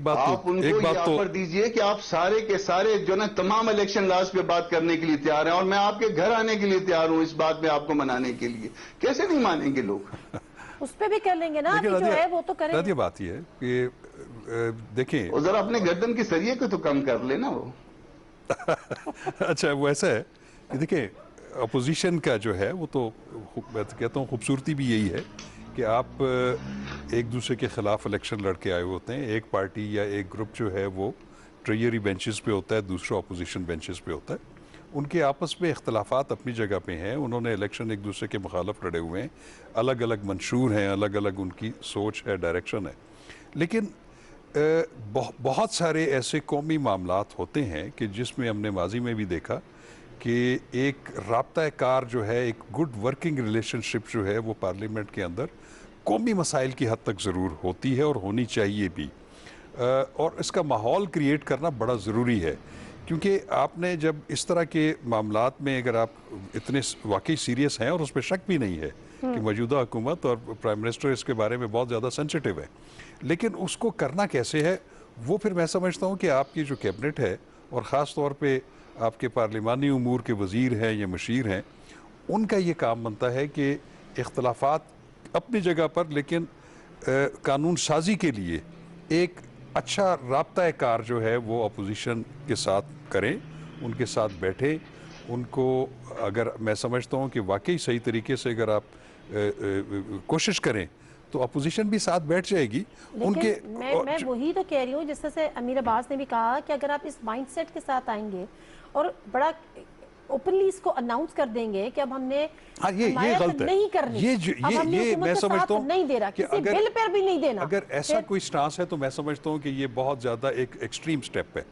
آپ ان کو یہ آفر دیجئے کہ آپ سارے کے سارے جو نا تمام الیکشن لاز پہ بات کرنے کے لیے تیار ہیں اور میں آپ کے گھر آنے کے لیے تیار ہوں اس بات میں آپ کو منانے کے لیے۔ کیسے نہیں مانیں گے لوگ؟ اس پہ بھی کر لیں گے نا، ابھی جو ہے وہ تو کریں گے۔ یہ بات یہ ہے کہ دیکھیں ذرا اپنے گردن کے سریے کو تو کم کر لینا وہ۔ اچھا وہ ایسا ہے کہ دیکھیں اپوزیشن کا جو ہے وہ تو میں کہتا ہوں خوبصورتی بھی یہی ہے کہ آپ ایک دوسرے کے خلاف الیکشن لڑ کے آئے ہوتے ہیں، ایک پارٹی یا ایک گروپ جو ہے وہ ٹریئری بینچز پہ ہوتا ہے، دوسرا اپوزیشن بینچز پہ ہوتا ہے، ان کے آپس میں اختلافات اپنی جگہ پہ ہیں، انہوں نے الیکشن ایک دوسرے کے مخالف لڑے ہوئے ہیں، الگ الگ منشور ہیں، الگ الگ ان کی سوچ ہے، ڈائریکشن ہے، لیکن بہت سارے ایسے قومی معاملات ہوتے ہیں کہ جس میں ہم نے ماضی میں بھی دیکھا کہ ایک رابطہ کار جو ہے، ایک گڈ ورکنگ ریلیشن شپ جو ہے وہ پارلیمنٹ کے اندر قومی مسائل کی حد تک ضرور ہوتی ہے اور ہونی چاہیے بھی، اور اس کا ماحول کریٹ کرنا بڑا ضروری ہے، کیونکہ آپ نے جب اس طرح کے معاملات میں اگر آپ اتنے واقعی سیریس ہیں، اور اس پہ شک بھی نہیں ہے کہ موجودہ حکومت اور پرائم منسٹر اس کے بارے میں بہت زیادہ سینسیٹیو ہے، لیکن اس کو کرنا کیسے ہے وہ پھر میں سمجھتا ہوں کہ آپ کی جو کیبنٹ ہے، اور خاص طور پہ آپ کے پارلیمانی امور کے وزیر ہیں یا مشیر ہیں، ان کا یہ کام بنتا ہے کہ اختلافات اپنی جگہ پر، لیکن قانون سازی کے لیے ایک اچھا رابطہ کار جو ہے وہ اپوزیشن کے ساتھ کریں، ان کے ساتھ بیٹھیں، ان کو اگر میں سمجھتا ہوں کہ واقعی صحیح طریقے سے اگر آپ کوشش کریں تو اپوزیشن بھی ساتھ بیٹھ جائے گی ان کے۔ میں وہی تو کہہ رہی ہوں، جس طرح سے امیر عباس نے بھی کہا کہ اگر آپ اس مائنڈ سیٹ کے ساتھ آئیں گے اور بڑا اوپنلی اس کو اناؤنس کر دیں گے کہ اب ہم نے حمایت نہیں کرنی، اب ہم نے حکومت کا ساتھ نہیں دے رہا، کسی بل پر بھی نہیں دینا، اگر ایسا کوئی سٹانس ہے تو میں سمجھتا ہوں کہ یہ بہت زیادہ ایک ایکسٹریم سٹیپ ہے۔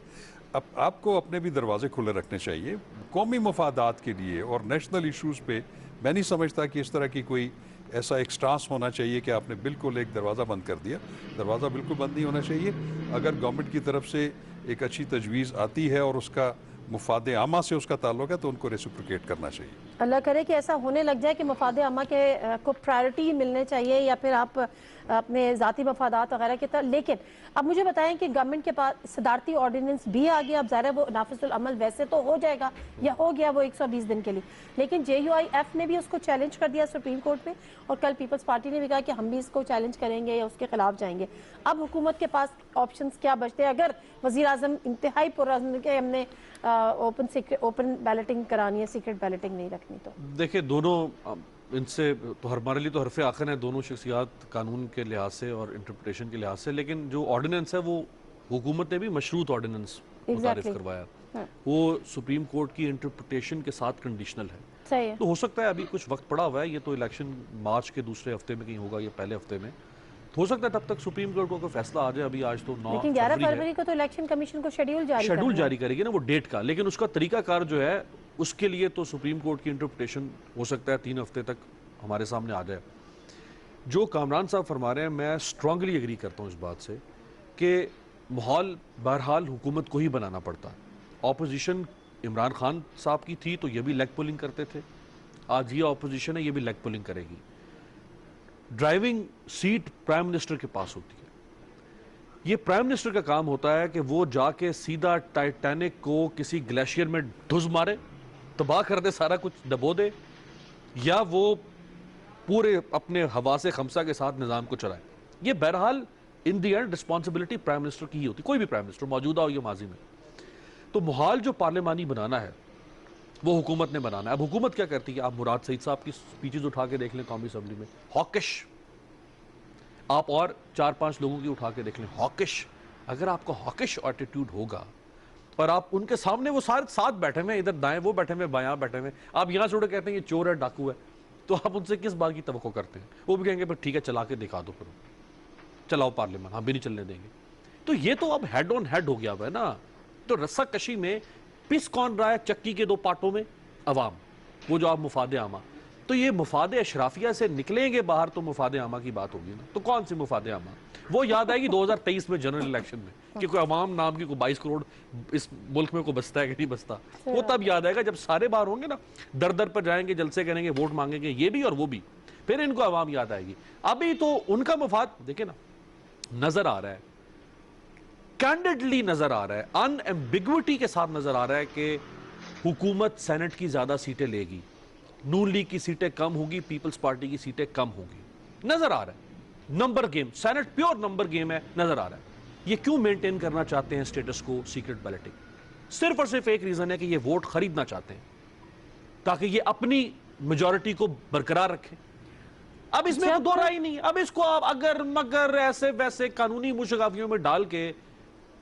اب آپ کو اپنے بھی دروازے کھلے رکھنے چاہیے قومی مفادات کے لیے اور نیشنل ایشوز پہ۔ میں نہیں سمجھتا کہ اس طرح کی کوئی ایسا ایک سٹانس ہونا چاہیے کہ آپ نے بالکل ایک دروازہ بند کر دیا۔ دروازہ بالکل بند نہیں ہونا چاہیے۔ اگر گورنمنٹ کی طرف سے ایک اچھی تجویز آتی ہے اور اس کا مفاد عامہ سے اس کا تعلق ہے تو ان کو ریسپروکیٹ کرنا چاہیے۔ اللہ کرے کہ ایسا ہونے لگ جائے کہ مفاد عامہ کے کو پرائرٹی ملنے چاہیے، یا پھر آپ اپنے ذاتی مفادات وغیرہ کی طرح۔ لیکن اب مجھے بتائیں کہ گورنمنٹ کے پاس صدارتی آرڈیننس بھی آ گیا، اب ظاہر ہے وہ نافذ العمل ویسے تو ہو جائے گا یا ہو گیا وہ 120 دن کے لیے، لیکن JUIF نے بھی اس کو چیلنج کر دیا سپریم کورٹ میں، اور کل پیپلز پارٹی نے بھی کہا کہ ہم بھی اس کو چیلنج کریں گے یا اس کے خلاف جائیں گے۔ اب حکومت کے پاس آپشنز کیا بچتے ہیں اگر وزیر اعظم انتہائی پرعزم کہ ہم نے اوپن بیلٹنگ کرانی ہے، سیکرٹ بیلٹنگ نہیں رکھنی؟ تو دیکھیں دونوں ان سے تو ہمارے لیے تو حرف آخر ہیں دونوں شخصیات قانون کے لحاظ سے اور انٹرپریٹیشن کے لحاظ سے، لیکن جو آرڈیننس ہے وہ حکومت نے بھی مشروط آرڈیننس متعارف کروایا، وہ سپریم کورٹ کی انٹرپریٹیشن کے ساتھ کنڈیشنل ہے۔ صحیح ہے، تو ہو سکتا ہے ابھی کچھ وقت پڑا ہوا ہے، یہ تو الیکشن مارچ کے دوسرے ہفتے میں کہیں ہوگا یا پہلے ہفتے میں، ہو سکتا ہے تب تک سپریم کورٹ کو کوئی فیصلہ آ جائے۔ ابھی آج تو 9 لیکن 11 فروری کو تو الیکشن کمیشن کو شیڈیول جاری کرے گی نا وہ ڈیٹ کا، لیکن اس کا طریقہ کار جو ہے اس کے لیے تو سپریم کورٹ کی انٹرپریٹیشن ہو سکتا ہے 3 ہفتے تک ہمارے سامنے آ جائے۔ جو کامران صاحب فرما رہے ہیں میں اسٹرانگلی ایگری کرتا ہوں اس بات سے کہ ماحول بہرحال حکومت کو ہی بنانا پڑتا ہے۔ اپوزیشن عمران خان صاحب کی تھی تو یہ بھی لیگ پولنگ کرتے تھے، آج یہ اپوزیشن ہے یہ بھی لیگ پولنگ کرے گی۔ ڈرائیونگ سیٹ پرائم منسٹر کے پاس ہوتی ہے، یہ پرائم منسٹر کا کام ہوتا ہے کہ وہ جا کے سیدھا ٹائٹینک کو کسی گلیشیئر میں ڈھز مارے، تباہ کر دے، سارا کچھ ڈبو دے، یا وہ پورے اپنے حواس خمسہ کے ساتھ نظام کو چلائے۔ یہ بہرحال in the end responsibility prime minister کی ہی ہوتی، کوئی بھی پرائم منسٹر موجودہ ہو یا ماضی میں۔ تو ماحول جو پارلیمانی بنانا ہے وہ حکومت نے بنانا ہے۔ اب حکومت کیا کرتی ہے؟ آپ مراد سعید صاحب کی سپیچز اٹھا کے دیکھ لیں قومی اسمبلی میں، ہاکش، آپ اور 4-5 لوگوں کی اٹھا کے دیکھ لیں، ہاکش۔ اگر آپ کا ہاکش ایٹیٹیوڈ ہوگا اور آپ ان کے سامنے وہ سارے ساتھ بیٹھے ہوئے، ادھر دائیں وہ بیٹھے ہوئے، بایاں بیٹھے ہوئے، آپ یہاں سے اٹھ کے کہتے ہیں یہ چور ہے، ڈاکو ہے، تو آپ ان سے کس بات کی توقع کرتے ہیں؟ وہ بھی کہیں گے پھر ٹھیک ہے چلا کے دکھا دو، پھر چلاؤ پارلیمان، ہم بھی نہیں چلنے دیں گے۔ تو یہ تو اب ہیڈ آن ہیڈ ہو گیا ہے نا۔ تو رسہ کشی میں پس کون رہا ہے چکی کے 2 پارٹوں میں؟ عوام، وہ جو آپ مفاد عامہ، تو یہ مفاد اشرافیہ سے نکلیں گے باہر تو مفاد عامہ کی بات ہوگی نا۔ تو کون سی مفاد عامہ؟ وہ یاد آئے گی 2023 میں جنرل الیکشن میں کہ کوئی عوام نام کی کوئی 22 کروڑ اس ملک میں کوئی بستا ہے کہ نہیں بستا، وہ تب یاد آئے گا جب سارے باہر ہوں گے نا، در در پر جائیں گے، جلسے کریں گے، ووٹ مانگیں گے، یہ بھی اور وہ بھی، پھر ان کو عوام یاد آئے گی۔ ابھی تو ان کا مفاد دیکھیں نا، نظر آ رہا ہے، کینڈڈلی نظر آ رہا ہے، ان ایمبیگوٹی کے ساتھ نظر آ رہا ہے کہ حکومت سینٹ کی زیادہ سیٹیں لے گی، نون لیگ کی سیٹیں کم ہوگی، پیپلز پارٹی کی سیٹیں کم ہوگی، نظر آ رہا ہے۔ Number game, cent pure number game ہے، نظر آ رہا ہے۔ یہ کیوں مینٹین کرنا چاہتے ہیں سٹیٹس کو، سیکرٹ بیلٹنگ؟ صرف اور صرف ایک ریزن ہے کہ یہ ووٹ خریدنا چاہتے ہیں تاکہ یہ اپنی میجورٹی کو برقرار رکھیں۔ اب اس میں کوئی دو رائے نہیں ہے۔ اب اس کو آپ اگر مگر ایسے ویسے قانونی مشغافیوں میں ڈال کے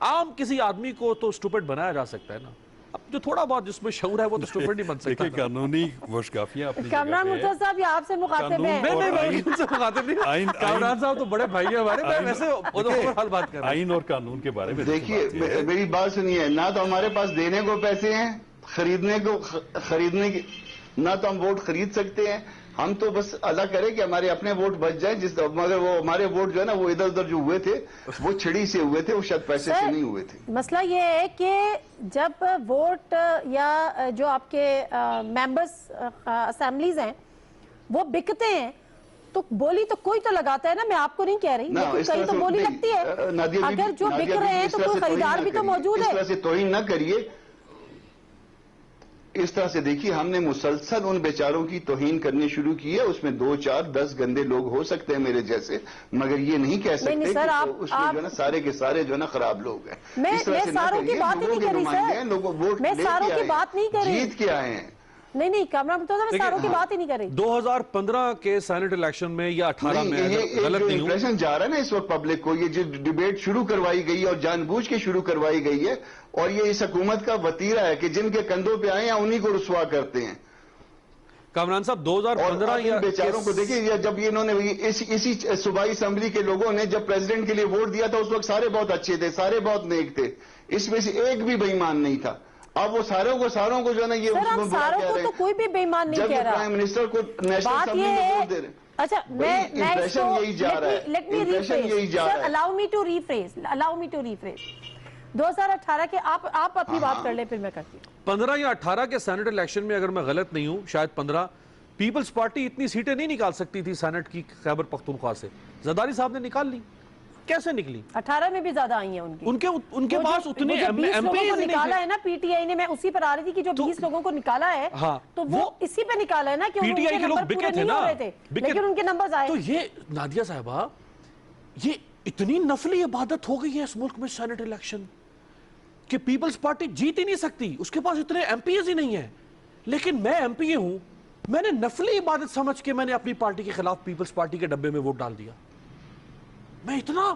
عام کسی آدمی کو تو سٹوپڈ بنایا جا سکتا ہے نا۔ اب جو تھوڑا بہت جس میں شعور ہے وہ تو اسٹوپڈ نہیں بن سکتا. دیکھیں قانونی مشکافیاں اپنی کامران مرتضیٰ صاحب یہ آپ سے مخاطب ہیں. نہیں ان سے مخاطب نہیں. کامران صاحب تو بڑے بھائی ہیں ہمارے. میں ویسے اوورال بات کر رہا ہوں. آئین اور قانون کے بارے میں دیکھیے میری بات سنیے, نہ تو ہمارے پاس دینے کو پیسے ہیں, خریدنے کی نہ تو ہم ووٹ خرید سکتے ہیں. ہم تو بس اللہ کرے کہ ہمارے اپنے ووٹ بچ جائیں, مگر وہ ہمارے ووٹ جو ہے نا وہ ادھر ادھر جو ہوئے تھے وہ چھڑی سے ہوئے تھے, وہ شاید پیسے سے نہیں ہوئے تھے. مسئلہ یہ ہے کہ جب ووٹ یا جو آپ کے ممبرز اسمبلیز ہیں وہ بکتے ہیں تو بولی تو کوئی تو لگاتا ہے نا. میں آپ کو نہیں کہہ رہی, لیکن کہیں تو بولی لگتی ہے. اگر جو بک رہے ہیں تو کوئی خریدار بھی تو موجود ہے. اس طرح سے توہین نہ کریے. اس طرح سے دیکھیے ہم نے مسلسل ان بیچاروں کی توہین کرنی شروع کی ہے. اس میں 2 4 10 گندے لوگ ہو سکتے ہیں میرے جیسے, مگر یہ نہیں کہہ سکتے کہ اس میں جو ہے نا سارے کے سارے جو ہے نا خراب لوگ ہیں. میں ساروں کی بات ہی نہیں کر رہی سر, میں ساروں کی بات نہیں کر رہی. جیت کے آئے ہیں. نہیں کامران مرتضیٰ میں ساروں کی بات ہی نہیں کر رہی. 2015 کے سینٹ الیکشن میں یا 18 میں غلط نہیں ہوں, امپریشن جا رہا ہے نا اس وقت پبلک کو, یہ جو ڈیبیٹ شروع کروائی گئی ہے اور جان بوجھ کے شروع کروائی گئی ہے, اور یہ اس حکومت کا وتیرہ ہے کہ جن کے کندھوں پہ آئے ہیں انہی کو رسوا کرتے ہیں. کامران صاحب 2015 یا بیچاروں کو دیکھیں, جب انہوں نے اسی صوبائی اسمبلی کے لوگوں نے جب پریزیڈنٹ کے لیے ووٹ دیا تھا اس وقت سارے بہت اچھے تھے, سارے بہت نیک تھے, اس میں سے ایک بھی بے ایمان نہیں تھا. اب وہ ساروں کو جو ہے نا یہ ساروں کو تو کوئی بھی بے ایمان نہیں کہہ رہا. پرائم منسٹر کو نیشنل اسمبلی میں ووٹ دے رہے ہیں. اچھا میں اس کو let me rephrase, sir allow me to rephrase. 2018 کے آپ اپنی بات کر لیں پھر میں کرتی ہوں. 15 یا 18 کے سینٹ الیکشن میں اگر میں غلط نہیں ہوں شاید 15, پیپلز پارٹی اتنی سیٹیں نہیں نکال سکتی تھی سینٹ کی خیبر پختونخوا سے. زرداری صاحب نے نکال لی. کیسے نکلی؟ 18 میں بھی زیادہ آئی ہیں ان کے پاس اتنے ایم پی نکالا ہے نا پی ٹی آئی نے. میں اسی پر آ رہی تھی کہ جو 20 لوگوں کو نکالا ہے تو وہ اسی پہ نکالا ہے نا کہ پی ٹی آئی کے لوگ بکے تھے نا, لیکن ان کے نمبرز آئے. تو یہ نادیہ صاحبہ یہ اتنی نفلی عبادت ہو گئی ہے اس ملک میں سینٹ الیکشن کہ پیپلز پارٹی جیت ہی نہیں سکتی, اس کے پاس اتنے ایم پی ایز ہی نہیں ہیں. لیکن میں ایم پی اے ہوں, میں نے نفلی عبادت سمجھ کے میں نے اپنی پارٹی کے خلاف پیپلز پارٹی کے ڈبے میں ووٹ ڈال دیا. میں اتنا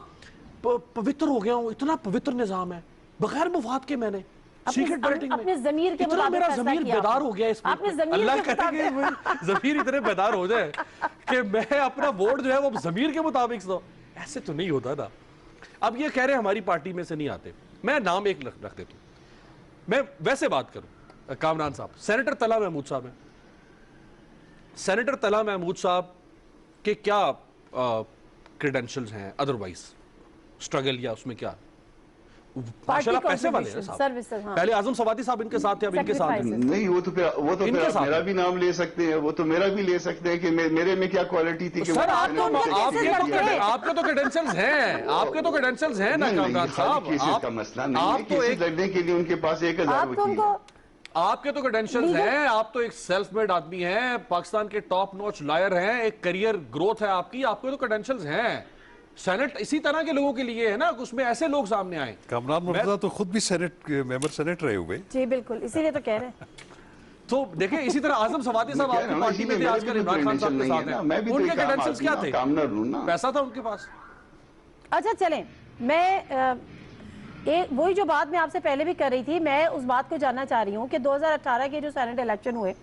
پوتر ہو گیا ہوں, اتنا پوتر نظام ہے, بغیر مفاد کے میں نے سیکرٹ بیلٹنگ میں اپنے ضمیر کے اتنا میرا ضمیر بیدار ہو گیا اس میں. اللہ کہتے کہ ضمیر اتنے بیدار ہو جائے کہ میں اپنا ووٹ جو ہے وہ ضمیر کے مطابق دو. ایسے تو نہیں ہوتا نا. اب یہ کہہ رہے ہماری پارٹی میں سے نہیں آتے, میں نام ایک رکھ دیتا ہوں. میں ویسے بات کروں, کامران صاحب سینیٹر طلحہ محمود صاحب ہیں. سینیٹر طلحہ محمود صاحب کے کیا کریڈنشلز ہیں ادروائز سٹرگل یا اس میں کیا ماشاءاللہ پیسے والے ہیں صاحب. پہلے اعظم سوادی صاحب ان کے ساتھ تھے, اب ان کے ساتھ نہیں. وہ تو میرا بھی نام لے سکتے ہیں, وہ تو میرا بھی لے سکتے ہیں کہ میرے میں کیا کوالٹی تھی. سر آپ کے تو کریڈنشلز ہیں, آپ کے تو کریڈنشلز ہیں نا کامران صاحب. آپ کا مسئلہ نہیں ہے, کیسز لڑنے کے لیے ان کے پاس 1000 وکیل ہیں. آپ کے تو کریڈنشلز ہیں, آپ تو ایک سیلف میڈ آدمی ہیں, پاکستان کے ٹاپ نوچ لائر ہیں, ایک کریئر گروتھ ہے آپ کی, آپ کے تو کریڈنشلز ہیں. سینٹ اسی طرح کے لوگوں کے لیے ہے نا, اس میں ایسے لوگ سامنے آئیں. کامران مرتضیٰ تو خود بھی سینٹ ممبر سینٹ رہے ہوئے. جی بالکل, اسی لیے تو کہہ رہے ہیں. تو دیکھیں اسی طرح اعظم سوادی صاحب آپ کی پارٹی میں تھے, آج کل عمران خان صاحب کے ساتھ ہیں, ان کے کریڈنشلز کیا تھے؟ پیسہ تھا ان کے پاس. اچھا چلیں, میں وہی جو بات میں آپ سے پہلے بھی کر رہی تھی, میں اس بات کو جاننا چاہ رہی ہوں کہ 2018 کے جو سینٹ الیکشن ہوئے,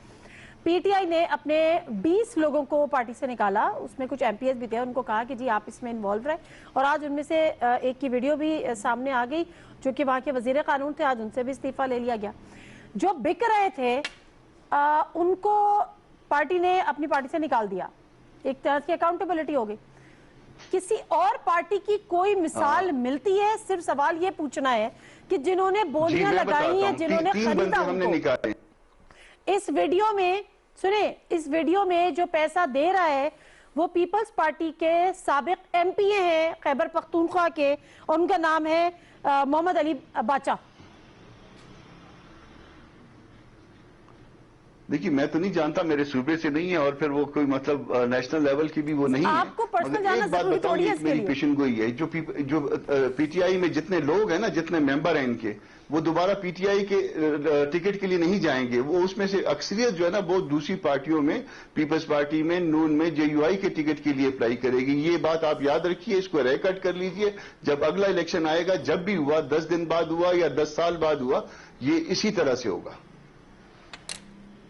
پی ٹی آئی نے اپنے 20 لوگوں کو پارٹی سے نکالا, اس میں کچھ ایم پی ایس بھی تھے, ان کو کہا کہ جی آپ اس میں انوالو رہے, اور آج ان میں سے ایک کی ویڈیو بھی سامنے آ گئی جو کہ وہاں کے وزیر قانون تھے, آج ان سے بھی استعفیٰ لے لیا گیا. جو بک رہے تھے ان کو پارٹی نے اپنی پارٹی سے نکال دیا, ایک طرح کی اکاؤنٹیبلٹی ہو گئی. کسی اور پارٹی کی کوئی مثال ملتی ہے؟ صرف سوال یہ پوچھنا ہے کہ جنہوں نے بولیاں لگائی ہیں, جنہوں نے خریدا ان کو. اس ویڈیو میں سنیں, اس ویڈیو میں جو پیسہ دے رہا ہے وہ پیپلز پارٹی کے سابق ایم پی اے ہیں خیبر پختونخوا کے, اور ان کا نام ہے محمد علی باچا. دیکھیے میں تو نہیں جانتا, میرے صوبے سے نہیں ہے, اور پھر وہ کوئی مطلب نیشنل لیول کی بھی وہ نہیں ہے. آپ کو پرسنل جاننا ضروری تھوڑی ہے اس کے لیے. میری پیشن گوئی ہے, جو پی ٹی آئی میں جتنے لوگ ہیں نا, جتنے ممبر ہیں ان کے, وہ دوبارہ پی ٹی آئی کے ٹکٹ کے لیے نہیں جائیں گے. وہ اس میں سے اکثریت جو ہے نا وہ دوسری پارٹیوں میں, پیپلز پارٹی میں, نون میں, جے یو آئی کے ٹکٹ کے لیے اپلائی کرے گی. یہ بات آپ یاد رکھیے, اس کو ریکارڈ کر لیجئے. جب اگلا الیکشن آئے گا, جب بھی ہوا, 10 دن بعد ہوا یا 10 سال بعد ہوا, یہ اسی طرح سے ہوگا.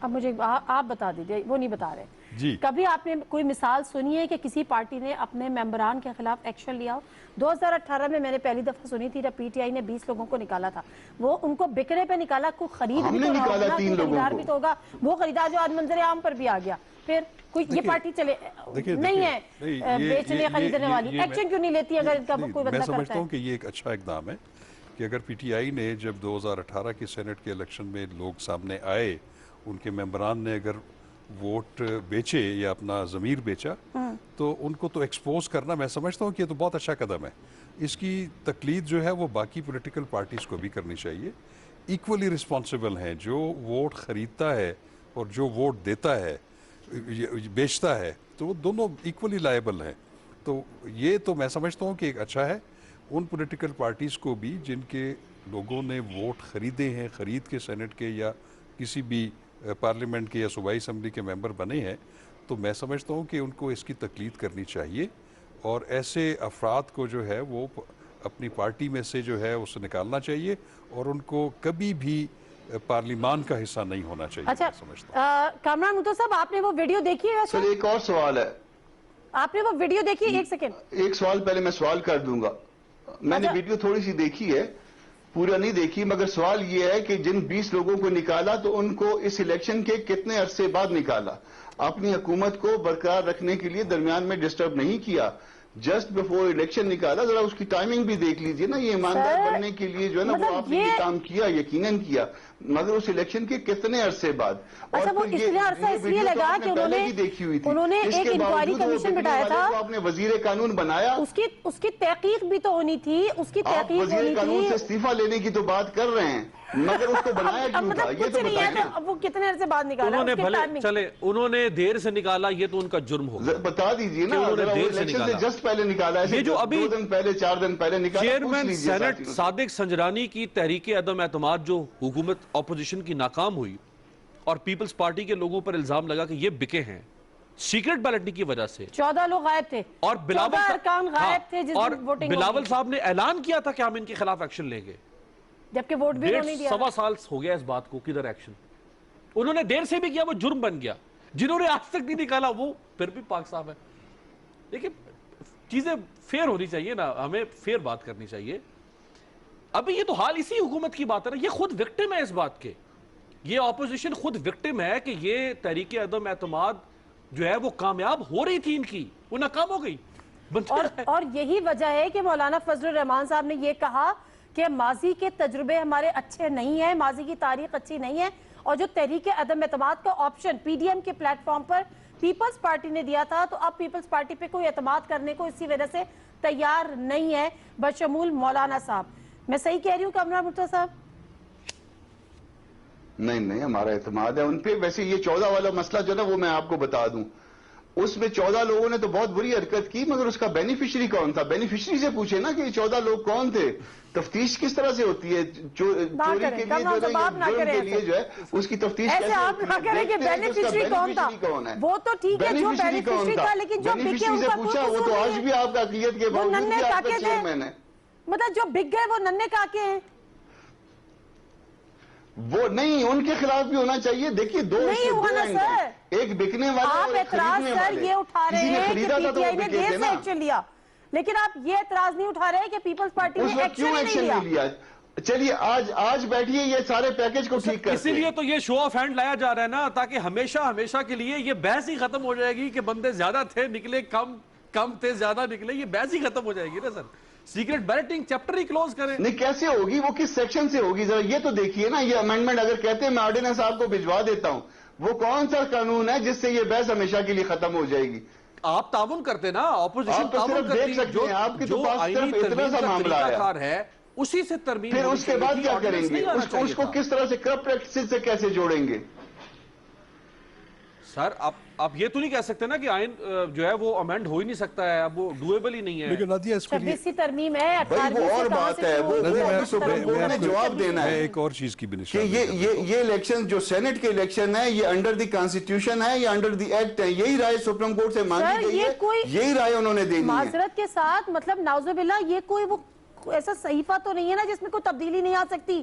اب مجھے آپ بتا دیجئے، وہ نہیں بتا رہے جی. کبھی آپ نے کوئی مثال سنی ہے کہ کسی پارٹی نے اپنے ممبران کے خلاف ایکشن لیا ہو؟ 2018 میں نے پہلی دفعہ سنی تھی جب پی ٹی آئی نے 20 لوگوں کو نکالا تھا. وہ ان کو بکرے پہ نکالا، کوئی خرید ہم بھی نے تو نکالا ہوگا، 3 کوئی لوگوں خریدار کو. بھی تو ہوگا، وہ خریدار جو آج منظر عام پر بھی آ گیا. پھر کوئی یہ پارٹی چلے نہیں ہے بیچنے خریدنے والی، ایکشن کیوں نہیں لیتی اگر ان کا کوئی بندہ میں کرتا سمجھتا ہے؟ ہوں کہ یہ ایک اچھا اقدام ہے کہ اگر پی ٹی آئی نے جب 2018 کے سینٹ کے الیکشن میں لوگ سامنے آئے، ان کے ممبران نے اگر ووٹ بیچے یا اپنا ضمیر بیچا تو ان کو تو ایکسپوز کرنا، میں سمجھتا ہوں کہ یہ تو بہت اچھا قدم ہے. اس کی تقلید جو ہے وہ باقی پولیٹیکل پارٹیز کو بھی کرنی چاہیے. ایکولی رسپانسبل ہیں جو ووٹ خریدتا ہے اور جو ووٹ دیتا ہے بیچتا ہے، تو وہ دونوں ایکولی لائبل ہیں. تو یہ تو میں سمجھتا ہوں کہ ایک اچھا ہے. ان پولیٹیکل پارٹیز کو بھی جن کے لوگوں نے ووٹ خریدے ہیں، خرید کے سینٹ کے یا کسی بھی پارلیمنٹ کے یا صوبائی اسمبلی کے ممبر بنے ہیں، تو میں سمجھتا ہوں کہ ان کو اس کی تقلید کرنی چاہیے اور ایسے افراد کو جو ہے وہ اپنی پارٹی میں سے جو ہے اسے نکالنا چاہیے اور ان کو کبھی بھی پارلیمان کا حصہ نہیں ہونا چاہیے. اچھا میں سمجھتا ہوں. کامران متو صاحب، آپ نے وہ ویڈیو دیکھی ہے؟ سر ایک اور سوال ہے. آپ نے وہ ویڈیو دیکھی؟ ایک سیکنڈ، ایک سوال پہلے میں سوال کر دوں گا. میں نے ویڈیو تھوڑی سی دیکھی ہے، پورا نہیں دیکھی، مگر سوال یہ ہے کہ جن 20 لوگوں کو نکالا تو ان کو اس الیکشن کے کتنے عرصے بعد نکالا؟ اپنی حکومت کو برقرار رکھنے کے لیے درمیان میں ڈسٹرب نہیں کیا، جسٹ بیفور الیکشن نکالا. ذرا اس کی ٹائمنگ بھی دیکھ لیجئے نا. یہ ایماندار بننے کے لیے جو ہے نا وہ آپ نے یہ کام کیا، یقیناً کیا، مگر اس الیکشن کے کتنے عرصے بعد. اچھا وہ اس لیے عرصہ اس لیے لگا کہ انہوں نے ایک انکوائری کمیشن بٹھایا تھا، آپ نے وزیر قانون بنایا. اس کی تحقیق بھی تو ہونی تھی، اس کی آپ تحقیق وزیر ہونی قانون سے تھی. استعفیٰ لینے کی تو بات کر رہے ہیں، مگر اس کو بنایا کیوں تھا؟ مطلب یہ کچھ تو نہیں ہے بتائیں. اب وہ کتنے عرصے بعد نکالا، انہوں نے اس کی بھلے ٹائمنگ چلے انہوں نے دیر سے نکالا، یہ تو ان کا جرم ہوگا. بتا دیجئے نا، انہوں نے ذرا وہ دیر سے الیکشن سے نکالا. جسٹ پہلے نکالا ہے، یہ جو ابھی 2 دن پہلے 4 دن پہلے نکالا. چیئرمین سینٹ صادق سنجرانی کی تحریک عدم اعتماد جو حکومت اپوزیشن کی ناکام ہوئی اور پیپلز پارٹی کے لوگوں پر الزام لگا کہ یہ بکے ہیں سیکرٹ بیلٹنگ کی وجہ سے، 14 لوگ غائب تھے اور 14 ارکان غائب تھے جس اور دن ووٹنگ بلاول صاحب نے اعلان کیا تھا کہ ہم ان کے خلاف ایکشن لیں گے. جبکہ ووٹ بھی انہوں نے دیا. 1.25 سال ہو گیا اس بات کو، کدھر ایکشن؟ انہوں نے دیر سے بھی کیا، وہ جرم بن گیا. جنہوں نے آج تک نہیں نکالا وہ پھر بھی پاک صاحب ہے. دیکھیں چیزیں فیئر ہونی چاہیے نا، ہمیں فیئر بات کرنی چاہیے. ابھی یہ تو حال اسی حکومت کی بات ہے نا، یہ خود وکٹم ہے اس بات کے. یہ اپوزیشن خود وکٹم ہے کہ یہ تحریک عدم اعتماد جو ہے وہ کامیاب ہو رہی تھی، ان کی وہ ناکام ہو گئی. اور یہی وجہ ہے کہ مولانا فضل الرحمان صاحب نے یہ کہا کہ ماضی کے تجربے ہمارے اچھے نہیں ہیں، ماضی کی تاریخ اچھی نہیں ہے، اور جو تحریک عدم اعتماد کا آپشن پی ڈی ایم کے پلیٹ فارم پر پیپلز پارٹی نے دیا تھا، تو اب پیپلز پارٹی پہ کوئی اعتماد کرنے کو اسی وجہ سے تیار نہیں ہے، بشمول مولانا صاحب. میں صحیح کہہ رہی ہوں کامران متو صاحب؟ نہیں ہمارا اعتماد ہے ان پہ. ویسے یہ 14 والا مسئلہ جو نا وہ میں آپ کو بتا دوں، اس میں 14 لوگوں نے تو بہت بری حرکت کی، مگر اس کا بینیفیشری کون تھا؟ بینیفیشری سے پوچھے نا کہ یہ 14 لوگ کون تھے. تفتیش کس طرح سے ہوتی ہے؟ چوری کے لیے جو ہے، جرم کے لیے جو ہے اس کی تفتیش ایسے آپ نہ کریں کہ بینیفیشری کون تھا. وہ تو ٹھیک ہے جو بینیفیشری تھا، لیکن جو بکے ان کا پوچھا وہ تو آج بھی آپ کا عقیدت کے باوجود بھی آپ کا چیئرمین ہے. مطلب جو بک گئے وہ ننھے کاکے ہیں. وہ نہیں، ان کے خلاف بھی ہونا چاہیے. دیکھیے دو سر ایک بکنے والے آپ اعتراض سر یہ اٹھا رہے ہیں کہ پی ٹی آئی نے دیر سے ایکشن لیا، لیکن آپ یہ اعتراض نہیں اٹھا رہے کہ پیپلز پارٹی نے ایکشن نہیں لیا. چلیے آج بیٹھیے یہ سارے پیکج کو ٹھیک کرتے ہیں. اسی لیے تو یہ شو آف ہینڈ لایا جا رہا ہے نا، تاکہ ہمیشہ کے لیے یہ بحث ہی ختم ہو جائے گی کہ بندے زیادہ تھے نکلے، کم تھے زیادہ نکلے. یہ بحث ہی ختم ہو جائے گی نا سر. سیکرٹ بیلٹنگ چیپٹر ہی کلوز کریں. نہیں کیسے ہوگی؟ وہ کس سیکشن سے ہوگی؟ ذرا یہ تو دیکھیے نا. یہ امینڈمنٹ اگر کہتے ہیں میں آرڈیننس آپ کو بھجوا دیتا ہوں، وہ کون سا قانون ہے جس سے یہ بحث ہمیشہ کے لیے ختم ہو جائے گی؟ آپ تعاون کرتے نا، اپوزیشن تعاون دیکھ سکتے ہیں. آپ کے تو پاس صرف اتنا سا معاملہ ہے، اسی سے ترمیم. پھر اس کے بعد کیا کریں گے؟ اس کو کس طرح سے کرپٹ پریکٹسز سے کیسے جوڑیں گے؟ سر آپ یہ تو نہیں کہہ سکتے نا کہ آئین جو ہے وہ امینڈ ہو ہی نہیں سکتا ہے، اب وہ ڈویبل ہی نہیں ہے. لیکن نادیہ اس کے لیے 26 ترمیم ہے، 18 وہ اور بات ہے. وہ سپریم کورٹ نے جواب دینا ہے. ایک اور چیز کی بھی کہ یہ الیکشن جو سینٹ کے الیکشن ہے یہ انڈر دی کانسٹیٹیوشن ہے یا انڈر دی ایکٹ ہے. یہی رائے سپریم کورٹ سے مانگی گئی ہے، یہی رائے انہوں نے دینی ہے. معذرت کے ساتھ مطلب نعوذ باللہ یہ کوئی وہ ایسا صحیفہ تو نہیں ہے نا جس میں کوئی تبدیلی نہیں آ سکتی.